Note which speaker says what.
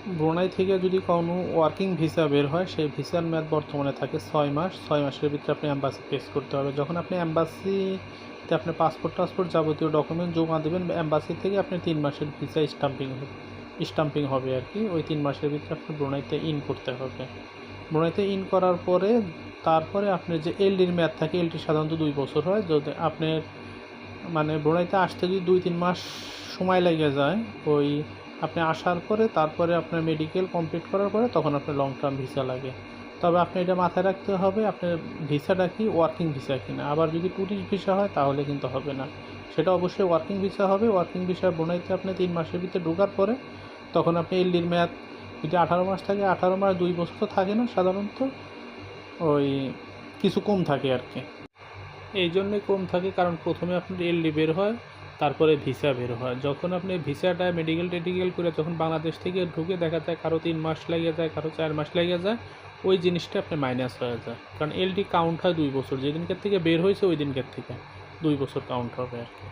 Speaker 1: Brunei থেকে যদি কোনো ওয়ার্কিং ভিসা বের হয়, সেই ভিসার মেয়াদ বর্তমানে থাকে 6 মাস। 6 মাসের ভিতরে আপনি অ্যাম্বাসি ফেস করতে হবে। যখন আপনি অ্যাম্বাসিতে আপনার পাসপোর্ট যাবতীয় ডকুমেন্ট জমা দেবেন, অ্যাম্বাসি থেকে আপনি 3 মাসের ভিসা স্টাম্পিং হবে আর কি। ওই 3 মাসের ভিতরে আপনি ব্রুনাইতে ইন করতে হবে। ব্রুনাইতে ইন করার পরে তারপরে আপনার যে এলডির মেয়াদ থাকে, এলডি সাধারণত 2 বছর হয়। যদি আপনার মানে ব্রুনাইতে আসতে যদি 2-3 মাস সময় লেগে যায়, ওই আপনি আসার পরে তারপরে আপনার মেডিকেল কমপ্লিট করার পরে তখন আপনার লং টার্ম ভিসা লাগে। তবে আপনি এটা মাথায় রাখতে হবে আপনার ভিসাটা কি ওয়ার্কিং ভিসা কিনা। আবার যদি ট্যুরিস্ট ভিসা হয় তাহলে কিন্তু হবে না, সেটা অবশ্যই ওয়ার্কিং ভিসা হবে। ওয়ার্কিং ভিসা ব্রুনাইতে আপনি 3 মাসের ভিতরে ঢোকার পরে তখন আপনি এলডির মেয়াদ যদি 18 মাস থাকে, 18 মাস 2 বছর তো থাকে না সাধারণত, ওই কিছু কম থাকে আর কি। এই জন্যে কম থাকে কারণ প্রথমে আপনার এলডি বের হয়, তারপরে ভিসা বের হয়। যখন আপনি ভিসাটা মেডিকেল করে যখন বাংলাদেশ থেকে ঢুকে দেখা যায় কারো 3 মাস লেগে যায়, কারো 4 মাস লেগে যায়, ওই জিনিসটা আপনি মাইনাস হয়ে যায়। কারণ এলডি কাউন্ট হয় 2 বছর, যেদিনকার থেকে বের হয়েছে ওই দিনকার থেকে 2 বছর কাউন্ট হবে আর কি।